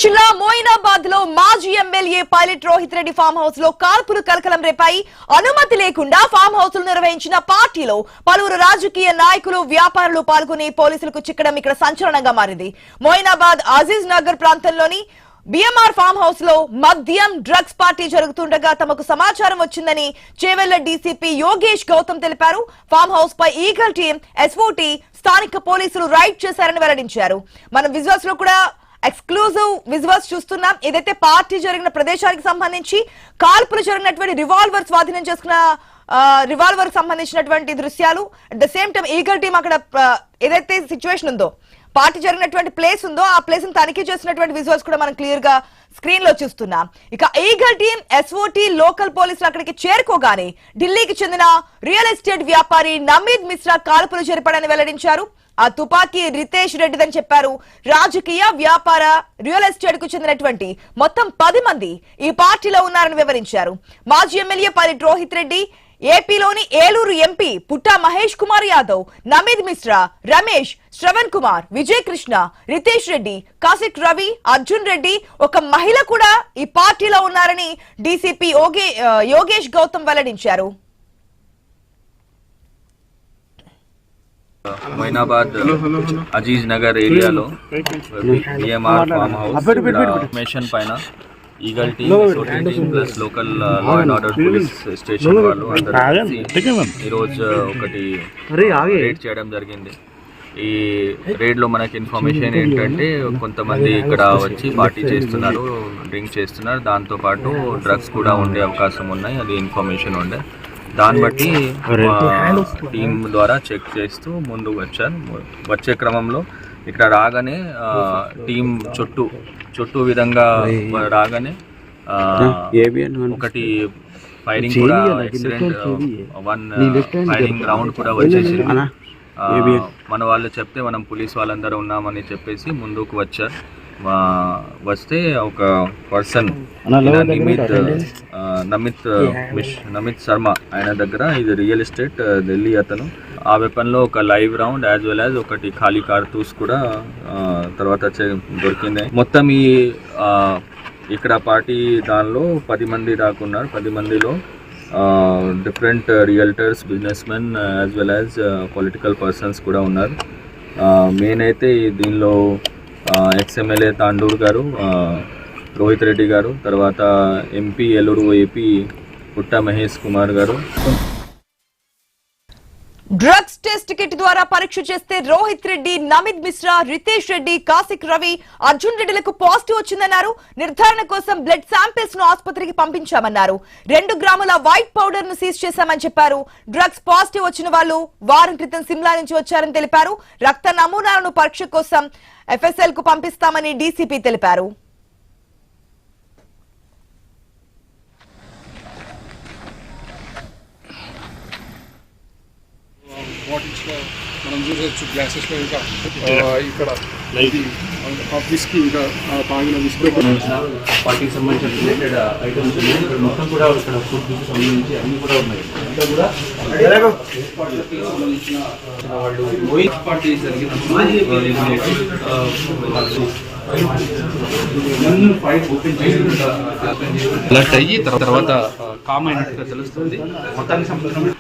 జిల్లా మోయినాబాద్ లో మాజీ MLA pilot Rohith Reddy farm house లో కాల్పులు కలకలం రేపాయి. అనుమతి లేకుండా ఫామ్ హౌస్ నిర్వహించిన పార్టీలో పలువురు రాజకీయ నాయకులు వ్యాపారులు పాల్గొని పోలీసులకు చిక్కడం ఇక్కడ సంచలనంగా మారింది. మోయినాబాద్ అజీజ్ నగర్ ప్రాంతంలోని బిఎంఆర్ ఫామ్ హౌస్ లో మద్యం డ్రగ్స్ పార్టీ జరుగుతుండగా తమకు సమాచారం వచ్చిందని చేవెళ్ల డీసీపీ యోగేష్ గౌతమ్ తెలిపారు. ఫామ్ హౌస్ పై ఈగల్ టీం, ఎస్ఓటీ, స్థానిక పోలీసులు రైడ్ చేశారని వెల్లడించారు. మనం విజువల్స్ లో కూడా ఎక్స్క్లూజివ్ విజువల్స్ చూస్తున్నాం. ఏదైతే పార్టీ జరిగిన ప్రదేశానికి సంబంధించి కాల్పులు జరిగినటువంటి రివాల్వర్ స్వాధీనం చేసుకున్న రివాల్వర్ సంబంధించినటువంటి దృశ్యాలు. At the same time eagle team అక్కడ ఏదైతే సిచ్యువేషన్ ఉందో, పార్టీ జరిగినటువంటి ప్లేస్ ఉందో ఆ ప్లేస్ ను తనిఖీ చేసినటువంటి విజువల్స్ కూడా మనం క్లియర్ గా స్క్రీన్ లో చూస్తున్నాం. ఇక ఈగల్ టీం, ఎస్ఓటీ, లోకల్ పోలీసులు అక్కడికి చేరుకోగానే ఢిల్లీకి చెందిన రియల్ ఎస్టేట్ వ్యాపారి నమీద్ మిశ్రా కాల్పులు జరిపాడని వెల్లడించారు. ఆ తుపాకీ రితేష్ రెడ్డిదని చెప్పారు. రాజకీయ, వ్యాపార, రియల్ ఎస్టేట్ కు చెందినటువంటి మొత్తం 10 మంది ఈ పార్టీలో ఉన్నారని వివరించారు. మాజీ ఎమ్మెల్యే పైలట్ రోహిత్ రెడ్డి, ఏపీలోని ఏలూరు ఎంపీ పుట్టా మహేష్ కుమార్ యాదవ్, నమీద్ మిశ్రా, రమేష్, శ్రవణ్ కుమార్, విజయ్ కృష్ణ, రితేష్ రెడ్డి, కాసిక్ రవి, అర్జున్ రెడ్డి, ఒక మహిళ కూడా ఈ పార్టీలో ఉన్నారని డీసీపీ యోగేష్ గౌతమ్ వెల్లడించారు. మొయినాబాద్ అజీజ్ నగర్ ఏరియాలో బిఎంఆర్ ఫామ్ హౌస్ మిషన్ పైన eagle team plus local law and order police station వాళ్ళు అందరూ ఈరోజు ఒకటి రేడ్ చేయడం జరిగింది. ఈ రేడ్ లో మనకి ఇన్ఫర్మేషన్ ఏంటంటే కొంతమంది ఇక్కడ వచ్చి పార్టీ చేస్తున్నారు, డ్రింక్ చేస్తున్నారు, దాంతో పాటు డ్రగ్స్ కూడా ఉండే అవకాశం ఉన్నాయి. అది ఇన్ఫర్మేషన్ ఉండే. దాన్ని బట్టి టీం ద్వారా చెక్ చేస్తూ ముందుకు వచ్చాను. వచ్చే క్రమంలో ఇక్కడ రాగానే టీం చుట్టూ విధంగా రాగానే ఒకటి ఫైరింగ్ కూడా యాక్సిడెంట్, 1 ఫైరింగ్ రౌండ్ కూడా వచ్చేసింది. మన వాళ్ళు చెప్తే మనం పోలీస్ వాళ్ళందరూ ఉన్నామని చెప్పేసి ముందుకు వచ్చారు. వస్తే ఒక పర్సన్ నమిత్ శర్మ, ఆయన దగ్గర ఇది రియల్ ఎస్టేట్ ఢిల్లీ అతను. ఆ వెపన్లో ఒక live round as well as ఒకటి ఖాళీ కార్తూస్ కూడా తర్వాత దొరికింది. మొత్తం ఈ ఇక్కడ పార్టీ దానిలో 10 మంది దాకా ఉన్నారు. 10 మందిలో different realtors, business men as well as political persons కూడా ఉన్నారు. మెయిన్ అయితే దీనిలో ఎక్స్ఎమ్మెల్యే తాండూర్ గారు, రోహిత్ రెడ్డి గారు, తర్వాత ఎంపీ ఏలూరు ఏపీ పుట్టా మహేష్ కుమార్ గారు. డ్రగ్స్ టెస్ట్ కిట్ ద్వారా పరీక్ష చేస్తే రోహిత్ రెడ్డి, నమీద్ మిశ్రా, రితేష్ రెడ్డి, కాసిక్ రవి, అర్జున్ రెడ్డిలకు పాజిటివ్ వచ్చిందన్నారు. నిర్ధారణ కోసం బ్లడ్ శాంపిల్స్ ను ఆసుపత్రికి పంపించామన్నారు. 2 గ్రాముల వైట్ పౌడర్ ను సీజ్ చేశామని చెప్పారు. డ్రగ్స్ పాజిటివ్ వచ్చిన వాళ్ళు వారం క్రితం సిమ్లా నుంచి వచ్చారని తెలిపారు. రక్త నమూనాలను పరీక్ష కోసం ఎఫ్ఎస్ఎల్ కు పంపిస్తామని డీసీపీ తెలిపారు. బాటిల్స్లో మనం చూసొచ్చు, గ్లాసెస్లో ఇంకా ఇక్కడ విస్కీ, ఇంకా తాగిన విస్కీ పార్టీకి సంబంధించిన రిలేటెడ్ ఐటమ్స్ ఉన్నాయి. ఇక్కడ మొత్తం కూడా ఇక్కడ ఫుడ్కి సంబంధించి అన్నీ కూడా ఉన్నాయి. అంతా కూడా సంబంధించిన వాళ్ళు మోయిన్ పార్టీ జరిగిన ఫైట్ ఓపెన్ చేసి అలర్ట్ అయ్యి తర్వాత కామ్ అయినట్టుగా తెలుస్తుంది. మొత్తానికి సంబంధించిన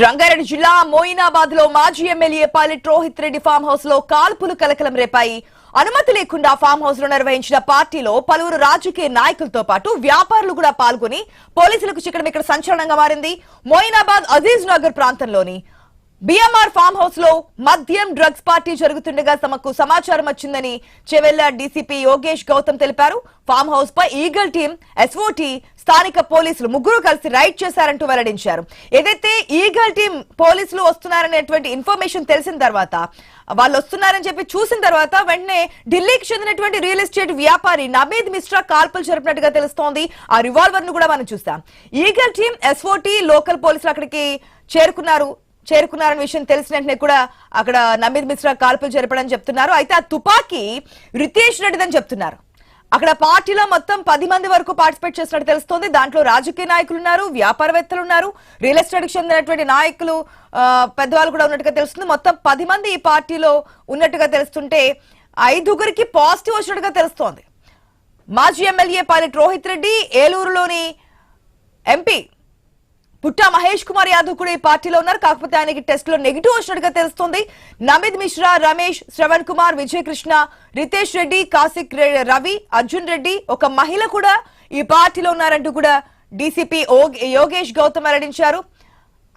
రంగారెడ్డి జిల్లా మోయినాబాద్ లో మాజీ MLA pilot Rohith Reddy farm house లో కాల్పులు కలకలం రేపాయి. అనుమతి లేకుండా ఫామ్ హౌస్ లో నిర్వహించిన పార్టీలో పలువురు రాజకీయ నాయకులతో పాటు వ్యాపారులు కూడా పాల్గొని పోలీసులకు చిక్కడం ఇక్కడ సంచలనంగా మారింది. మోయినాబాద్ అజీజ్ నగర్ ప్రాంతంలోని బిఎంఆర్ ఫామ్ హౌస్ లో మద్యం డ్రగ్స్ పార్టీ జరుగుతుండగా తమకు సమాచారం వచ్చిందని చేవెళ్ల డీసీపీ యోగేష్ గౌతమ్ తెలిపారు. ఫామ్ హౌస్ పై ఈగల్ టీం, ఎస్ఓటీ, స్థానిక పోలీసులు ముగ్గురు కలిసి రైడ్ చేశారంటూ వెల్లడించారు. ఏదైతే ఈగల్ టీం, పోలీసులు వస్తున్నారనేటువంటి ఇన్ఫర్మేషన్ తెలిసిన తర్వాత, వాళ్ళు వస్తున్నారని చెప్పి చూసిన తర్వాత వెంటనే ఢిల్లీకి చెందినటువంటి రియల్ ఎస్టేట్ వ్యాపారి నమీద్ మిశ్రా కాల్పులు జరిపినట్టుగా తెలుస్తోంది. ఆ రివాల్వర్ ను కూడా మనం చూస్తాం. ఈగల్ టీం, ఎస్ఓటీ, లోకల్ పోలీసులు అక్కడికి చేరుకున్నారన్న విషయం తెలిసిన వెంటనే కూడా అక్కడ నమీద్ మిశ్రా కాల్పులు జరపడని చెప్తున్నారు. అయితే ఆ తుపాకీ రితేష్ రెడ్డిదని చెప్తున్నారు. అక్కడ పార్టీలో మొత్తం 10 మంది వరకు పార్టిసిపేట్ చేసినట్టు తెలుస్తోంది. దాంట్లో రాజకీయ నాయకులు ఉన్నారు, వ్యాపారవేత్తలు ఉన్నారు, రియల్ ఎస్టేట్ కి చెందినటువంటి నాయకులు, పెద్దవాళ్ళు కూడా ఉన్నట్టుగా తెలుస్తుంది. మొత్తం 10 మంది ఈ పార్టీలో ఉన్నట్టుగా తెలుస్తుంటే 5గురికి పాజిటివ్ వచ్చినట్టుగా తెలుస్తోంది. మాజీ ఎమ్మెల్యే పైలట్ రోహిత్ రెడ్డి, ఏలూరులోని ఎంపీ పుట్టా మహేష్ కుమార్ యాదవ్ కూడా ఈ పార్టీలో ఉన్నారు. కాకపోతే ఆయనకి టెస్ట్ లో నెగిటివ్ వచ్చినట్టుగా తెలుస్తోంది. నమిద్ మిశ్రా, రమేష్, శ్రవణ్ కుమార్, విజయ్ కృష్ణ, రితేష్ రెడ్డి, కాసిక్ రవి, అర్జున్ రెడ్డి, ఒక మహిళ కూడా ఈ పార్టీలో ఉన్నారంటూ కూడా డీసీపీ యోగేష్ గౌతమ్ వెల్లడించారు.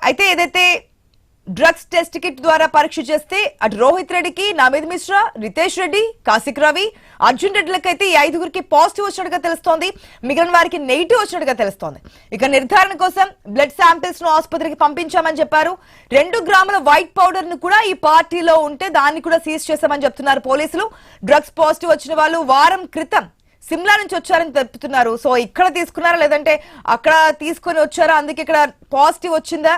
అయితే ఏదైతే డ్రగ్స్ టెస్ట్ కిట్ ద్వారా పరీక్ష చేస్తే అటు రోహిత్ రెడ్డికి, నమిద్ మిశ్రా, రితేష్ రెడ్డి, కాసిక్ రవి, అర్జున్ రెడ్డిలకైతే ఈ 5గురికి పాజిటివ్ వచ్చినట్టుగా తెలుస్తోంది. మిగిలిన వారికి నెగిటివ్ వచ్చినట్టుగా తెలుస్తోంది. ఇక నిర్ధారణ కోసం బ్లడ్ శాంపిల్స్ ను ఆసుపత్రికి పంపించామని చెప్పారు. 2 గ్రాముల వైట్ పౌడర్ ను కూడా ఈ పార్టీలో ఉంటే దాన్ని కూడా సీజ్ చేశామని చెప్తున్నారు పోలీసులు. డ్రగ్స్ పాజిటివ్ వచ్చిన వాళ్ళు వారం క్రితం సిమ్లా నుంచి వచ్చారని చెప్తున్నారు. సో ఇక్కడ తీసుకున్నారా లేదంటే అక్కడ తీసుకొని వచ్చారా, అందుకే ఇక్కడ పాజిటివ్ వచ్చిందా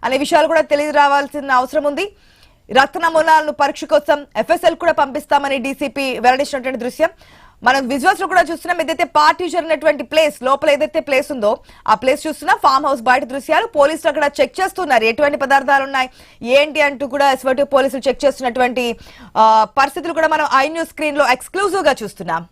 అనే విషయాలు కూడా తెలియరావాల్సిన అవసరం ఉంది. రక్త నమూనాలను పరీక్ష కోసం ఎఫ్ఎస్ఎల్ కూడా పంపిస్తామని డీసీపీ వెల్లడించినటువంటి దృశ్యం మనం విజువల్స్ లో కూడా చూస్తున్నాం. ఏదైతే పార్టీ జరిగినటువంటి ప్లేస్ లోపల ఏదైతే ప్లేస్ ఉందో ఆ ప్లేస్ చూస్తున్నా. ఫామ్ హౌస్ బయట దృశ్యాలు పోలీసులు అక్కడ చెక్ చేస్తున్నారు ఎటువంటి పదార్థాలు ఉన్నాయి ఏంటి అంటూ కూడా ఎస్వటి పోలీసులు చెక్ చేస్తున్నటువంటి పరిస్థితులు కూడా మనం ఐ న్యూస్ స్క్రీన్ లో ఎక్స్క్లూజివ్ గా చూస్తున్నాం.